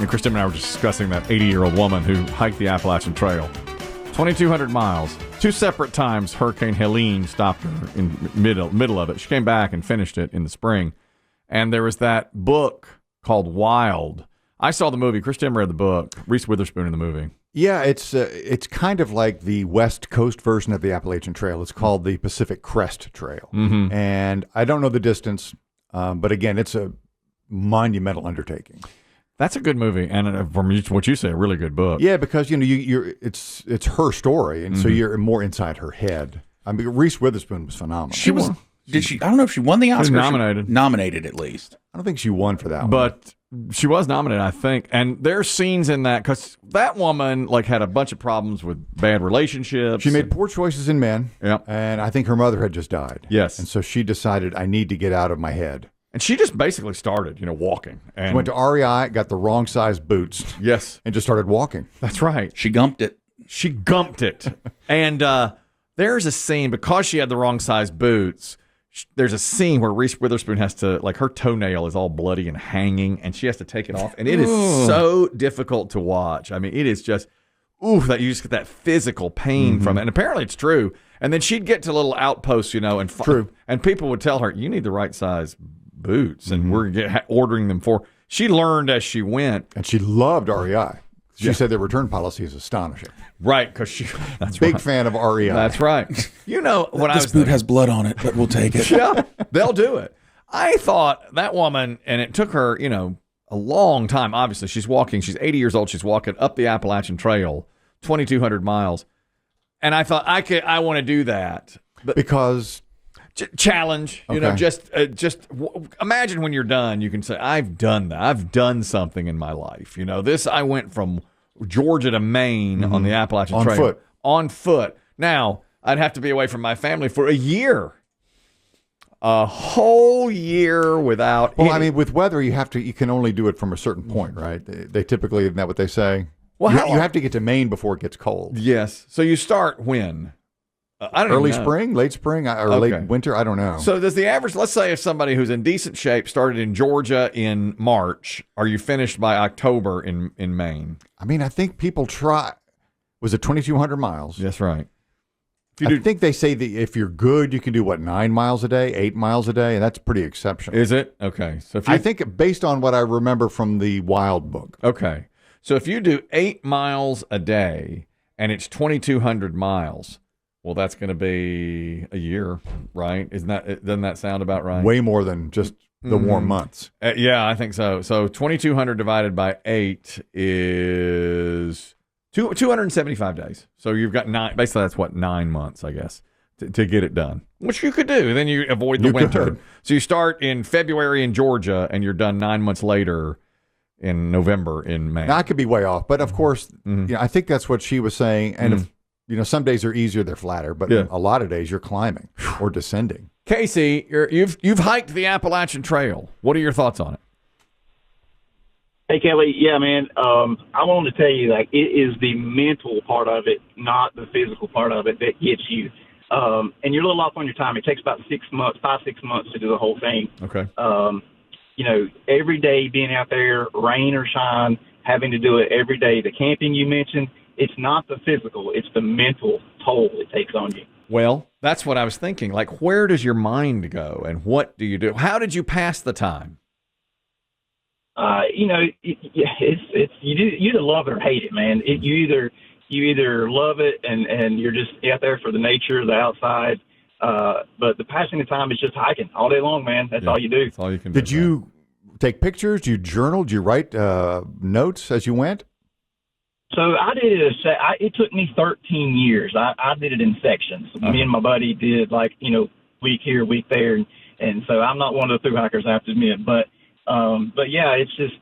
And Kristen and I were just discussing that 80-year-old woman who hiked the Appalachian Trail. 2,200 miles. 2 separate times Hurricane Helene stopped her in middle of it. She came back and finished it in the spring. And there was that book called Wild. I saw the movie. Kristen read the book. Reese Witherspoon in the movie. Yeah, it's kind of like the West Coast version of the Appalachian Trail. It's called the Pacific Crest Trail. Mm-hmm. And I don't know the distance, but again, it's a monumental undertaking. That's a good movie, and from what you say, a really good book. Yeah, because it's her story, and so you're more inside her head. I mean, Reese Witherspoon was phenomenal. She was. Did she? I don't know if she won the Oscar. She was nominated. Nominated at least. I don't think she won for that one. But she was nominated, I think. And there's scenes in that, because that woman had a bunch of problems with bad relationships. She made poor choices in men. Yep. And I think her mother had just died. Yes. And so she decided, I need to get out of my head. And she just basically started, walking. And she went to REI, got the wrong size boots. Yes. And just started walking. That's right. She gumped it. And there's a scene, because she had the wrong size boots, there's a scene where Reese Witherspoon has to, her toenail is all bloody and hanging, and she has to take it off. And it is so difficult to watch. I mean, it is just, that you just get that physical pain from it. And apparently it's true. And then she'd get to little outposts, and people would tell her, you need the right size boots, and we're ordering them for. She learned as she went. And she loved REI. She said their return policy is astonishing. Right, because that's big fan of REI. That's right. This boot has blood on it, but we'll take it. Yeah, they'll do it. I thought that woman, and it took her, a long time. Obviously, she's walking. She's 80 years old. She's walking up the Appalachian Trail, 2,200 miles. And I thought, I want to do that. But because... challenge, okay. Just imagine when you're done, you can say, I've done that. I've done something in my life. I went from Georgia to Maine on the Appalachian Trail. On foot. Now, I'd have to be away from my family for a year. A whole year without... Well, I mean, with weather, you can only do it from a certain point, right? They typically, isn't that what they say? Well, you have to get to Maine before it gets cold. Yes. So you start when? I don't Early know. Spring, late spring, or late winter? I don't know. So does the average, let's say if somebody who's in decent shape started in Georgia in March, are you finished by October in Maine? I mean, I think people try. Was it 2,200 miles? That's right. I think they say that if you're good, you can do, 9 miles a day, 8 miles a day? And that's pretty exceptional. Is it? Okay. So I think based on what I remember from the Wild book. Okay. So if you do 8 miles a day and it's 2,200 miles, well, that's going to be a year, right? Doesn't that sound about right? Way more than just the warm months. Yeah, I think so. So 2,200 divided by 8 is 275 days. So you've got 9. Basically, that's 9 months, I guess, to get it done. Which you could do. Then you avoid the winter. Could. So you start in February in Georgia, and you're done 9 months later in November in Maine. Now, I could be way off, but of course, I think that's what she was saying. And if some days are easier, they're flatter, but a lot of days you're climbing or descending. Casey, you've hiked the Appalachian Trail. What are your thoughts on it? Hey, Kelly. Yeah, man. I wanted to tell you, it is the mental part of it, not the physical part of it, that gets you. And you're a little off on your time. It takes about 6 months, 5-6 months to do the whole thing. Okay. Every day being out there, rain or shine, having to do it every day. The camping you mentioned, it's not the physical, it's the mental toll it takes on you. Well, that's what I was thinking. Where does your mind go, and what do you do? How did you pass the time? It's you either love it or hate it, man. You either love it and you're just out there for the nature, the outside. But the passing of time is just hiking all day long, man. That's all you do. That's all you can do. Did you take pictures? Did you journal? Did you write notes as you went? So I did it. It took me 13 years. I did it in sections. Uh-huh. Me and my buddy did week here, week there, and so I'm not one of the thru hikers, I have to admit. But yeah, it's just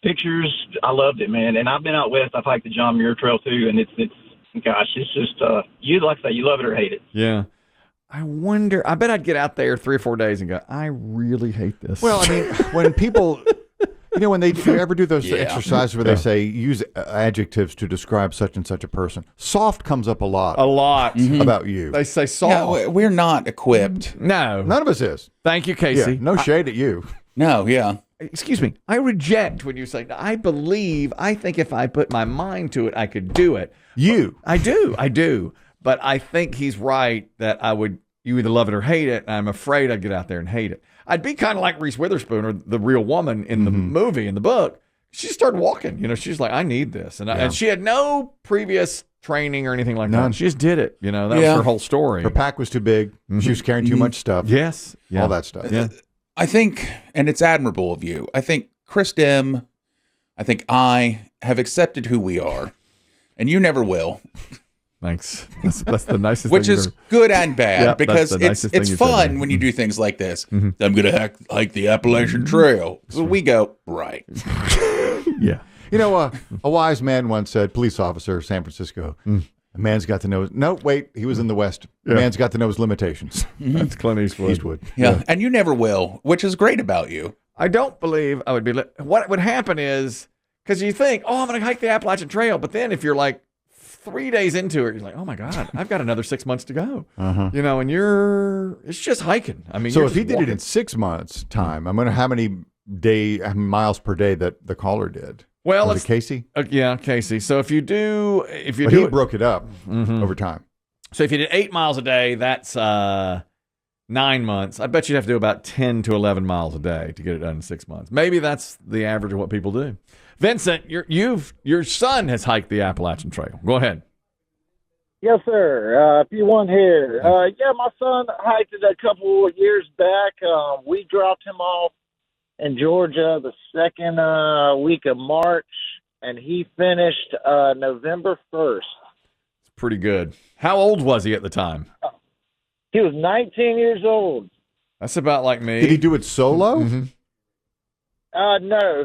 pictures. I loved it, man. And I've been out west. I've hiked the John Muir Trail too, and it's just you like I say, you love it or hate it. Yeah. I wonder. I bet I'd get out there 3 or 4 days and go, I really hate this. Well, I mean, when people. When they ever do those exercises where they say use adjectives to describe such and such a person, soft comes up a lot. A lot about you. They say soft. Yeah, we're not equipped. No, none of us is. Thank you, Casey. Yeah, no shade at you. No, yeah. excuse me, I reject when you say, I think if I put my mind to it, I could do it. I do. But I think he's right that you either love it or hate it, and I'm afraid I'd get out there and hate it. I'd be kind of like Reese Witherspoon or the real woman in the movie, in the book. She started walking. She's like, I need this. And she had no previous training or anything like that. She just did it. That was her whole story. Her pack was too big. She was carrying too much stuff. Yes. All that stuff. Yeah. I think, and it's admirable of you, I think Chris Demm, I have accepted who we are, and you never will. Thanks. That's the nicest Which thing. is good and bad, because it's fun when you do things like this. I'm going to hike the Appalachian Trail. So we go, right. Yeah. A wise man once said, police officer, San Francisco, a man's got to know he was in the West. A man's got to know his limitations. That's Clint Eastwood. Yeah, and you never will, which is great about you. I don't believe I would be. What would happen is, because you think, I'm going to hike the Appalachian Trail, but then if you're like 3 days into it, you're like, oh my God, I've got another 6 months to go. And it's just hiking. I mean, so if he did it in 6 months' time, I'm wondering how many miles per day that the caller did. Well, was it Casey? Casey. So if he broke it up over time. So if you did 8 miles a day, that's 9 months. I bet you'd have to do about 10 to 11 miles a day to get it done in 6 months. Maybe that's the average of what people do. Vincent, your son has hiked the Appalachian Trail. Go ahead. Yes, sir. P1 here. My son hiked it a couple of years back. We dropped him off in Georgia the second week of March, and he finished November 1st. It's pretty good. How old was he at the time? He was 19 years old. That's about like me. Did he do it solo? No.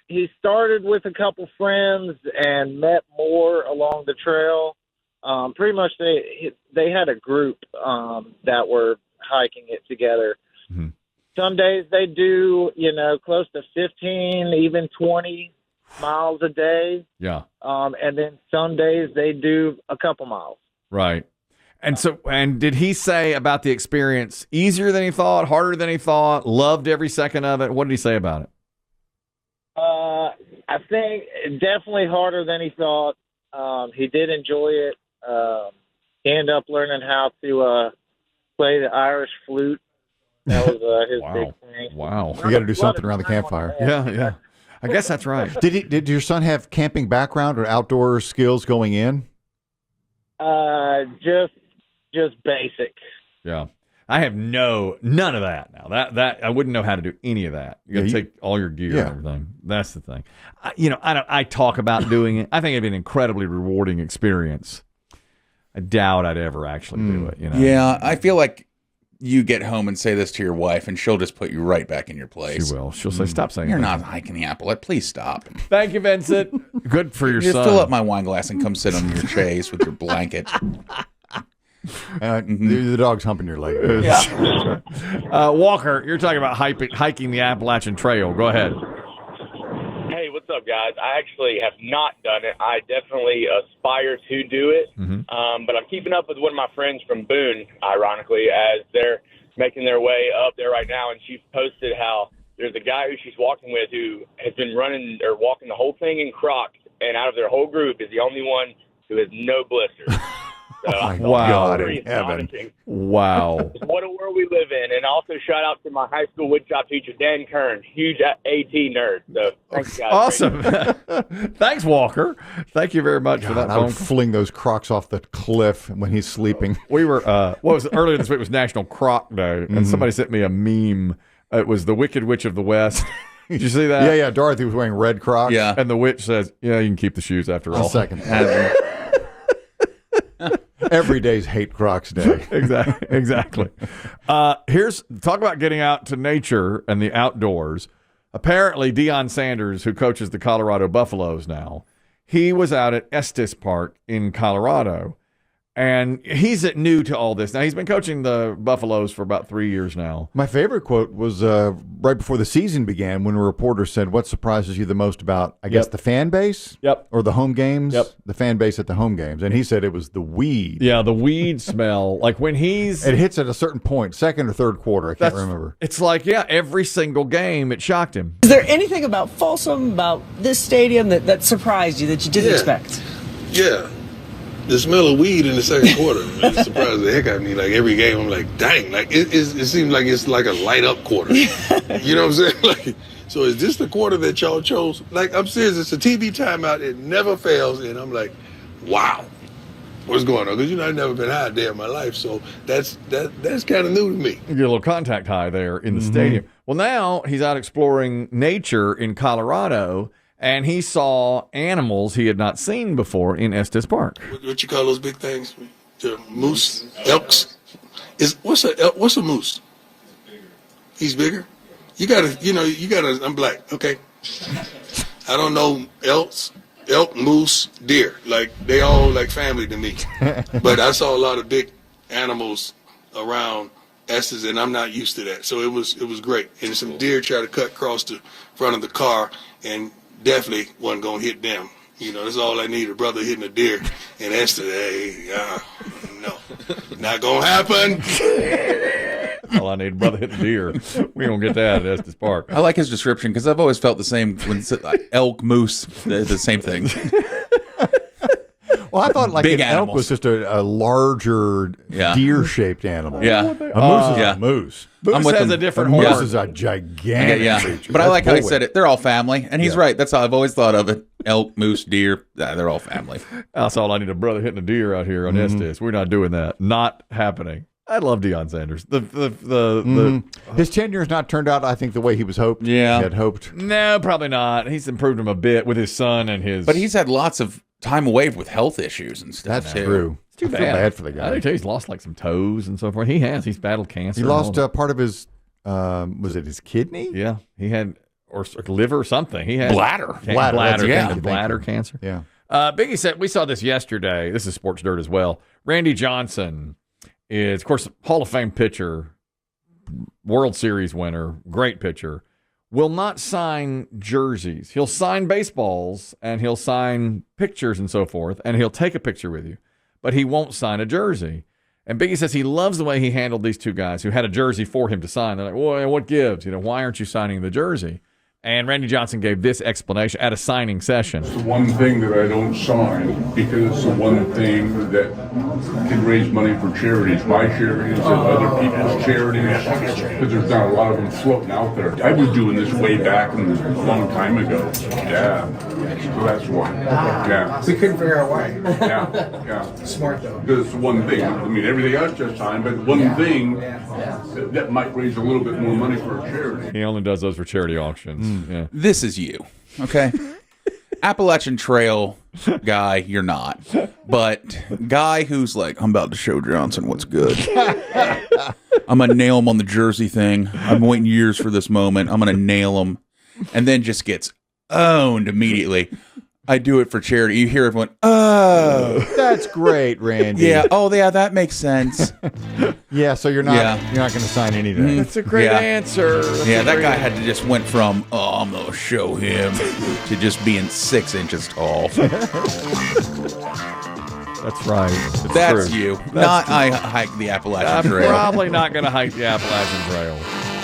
He started with a couple friends and met more along the trail. Pretty much they had a group that were hiking it together. Some days they do, close to 15, even 20 miles a day. Yeah. And then some days they do a couple miles. Right. And did he say about the experience, easier than he thought, harder than he thought, loved every second of it? What did he say about it? I think definitely harder than he thought. He did enjoy it. He ended up learning how to play the Irish flute. That was his big thing. Wow. You got to do something around the campfire. Yeah. I guess that's right. Did your son have camping background or outdoor skills going in? Just basic. Yeah. I have none of that now. That I wouldn't know how to do any of that. You got to take all your gear and everything. That's the thing. I talk about doing it. I think it'd be an incredibly rewarding experience. I doubt I'd ever actually do it. Yeah, I feel like you get home and say this to your wife, and she'll just put you right back in your place. She will. She'll say, "Stop saying you're that. not hiking the Appalachian. Please stop." Thank you, Vincent. Good for your Just son. fill up my wine glass and come sit on your chaise with your blanket. The dog's humping your leg. Walker, you're talking about hiking the Appalachian Trail. Go ahead. Hey, what's up, guys? I actually have not done it. I definitely aspire to do it, but I'm keeping up with one of my friends from Boone, ironically, as they're making their way up there right now, and she's posted how there's a guy who she's walking with who has been running or walking the whole thing in Crocs, and out of their whole group is the only one who has no blisters. So Wow. Heaven. Wow. What a world we live in. And also shout out to my high school woodshop teacher, Dan Kern, huge AT nerd. So thanks, guys. Awesome. Thanks, Walker. Thank you very much for that I phone would call. fling those Crocs off the cliff when he's sleeping. We were, earlier this week was National Croc Day, and somebody sent me a meme. It was the Wicked Witch of the West. Did you see that? Yeah. Dorothy was wearing red Crocs. Yeah. And the witch says, yeah, you can keep the shoes after all. I'll second that. Every day's Hate Crocs Day. Exactly. Talk about getting out to nature and the outdoors. Apparently, Deion Sanders, who coaches the Colorado Buffaloes now, he was out at Estes Park in Colorado, And he's new to all this. Now, he's been coaching the Buffaloes for about 3 years now. My favorite quote was right before the season began when a reporter said, what surprises you the most about, I guess, the fan base? Yep. Or the home games? Yep. The fan base at the home games. And he said it was the weed. Yeah, the weed smell. Like when It hits at a certain point, second or third quarter. I can't remember. It's like, every single game, it shocked him. Is there anything about Folsom, about this stadium that surprised you that you didn't expect? Yeah. The smell of weed in the second quarter, man, it surprised the heck out of me. Like every game, I'm like, dang, like it seems like it's like a light up quarter. You know what I'm saying? Like, so is this the quarter that y'all chose? Like, I'm serious. It's a TV timeout. It never fails, and I'm like, wow, what's going on? Because I've never been high a day in my life, so that's kind of new to me. You get a little contact high there in the stadium. Well, now he's out exploring nature in Colorado. And he saw animals he had not seen before in Estes Park. What you call those big things? The moose, elks. What's a moose? He's bigger. You gotta. I'm black. Okay. I don't know elk, moose, deer. Like they all like family to me. But I saw a lot of big animals around Estes, and I'm not used to that. So it was great. And some deer tried to cut across the front of the car, and definitely wasn't gonna hit them. That's all I need, a brother hitting a deer. And Esther, no, not gonna happen. All I need, a brother hitting a deer. We don't get that at Estes Park. I like his description because I've always felt the same when elk, moose, the same thing. Well, I thought like Big an elk animals. was just a larger deer-shaped animal. Yeah. A moose is a moose. Moose has a different A horn. moose is a gigantic creature. But I That's like how he bullwhip. said it. They're all family. And he's right. That's how I've always thought of it. Elk, moose, deer, they're all family. That's all I need, a brother hitting a deer out here on Estes. We're not doing that. Not happening. I love Deion Sanders. His tenure has not turned out, I think, the way he was hoped. Yeah. He had hoped. No, probably not. He's improved him a bit with his son and his. But he's had lots of time away with health issues and stuff. That's too. true. It's too I feel bad for the guy. I think he's lost like some toes and so forth. He has. He's battled cancer. He and all lost that. part of his, was it his kidney? Yeah, he had or liver or something. He had Bladder. Bladder, cancer. thank Bladder you. cancer. Yeah. Biggie said we saw this yesterday. This is Sports Dirt as well. Randy Johnson is, of course, Hall of Fame pitcher, World Series winner, great pitcher. Will not sign jerseys. He'll sign baseballs and he'll sign pictures and so forth, and he'll take a picture with you, but he won't sign a jersey. And Biggie says he loves the way he handled these two guys who had a jersey for him to sign. They're like, well, what gives? Why aren't you signing the jersey? And Randy Johnson gave this explanation at a signing session. It's the one thing that I don't sign because it's the one thing that can raise money for charities, my charities and other people's charities, because there's not a lot of them floating out there. I was doing this way back a long time ago. Yeah. So that's why. Yeah. We couldn't figure out why. Yeah. Smart though. Because it's one thing. I mean, everything else just signed, but one thing that might raise a little bit more money for a charity. He only does those for charity auctions. Yeah. This is you, okay? Appalachian Trail guy, you're not. But guy who's like, I'm about to show Johnson what's good. I'm going to nail him on the jersey thing. I'm waiting years for this moment. I'm going to nail him. And then just gets owned immediately. I do it for charity. You hear everyone, oh. That's great, Randy. Yeah, that makes sense. Yeah, so you're not going to sign anything. That's a great answer. Yeah, that guy had to just went from, I'm going to show him, to just being 6 inches tall. That's right. That's you. I hike the Appalachian I'm Trail. probably not going to hike the Appalachian Trail.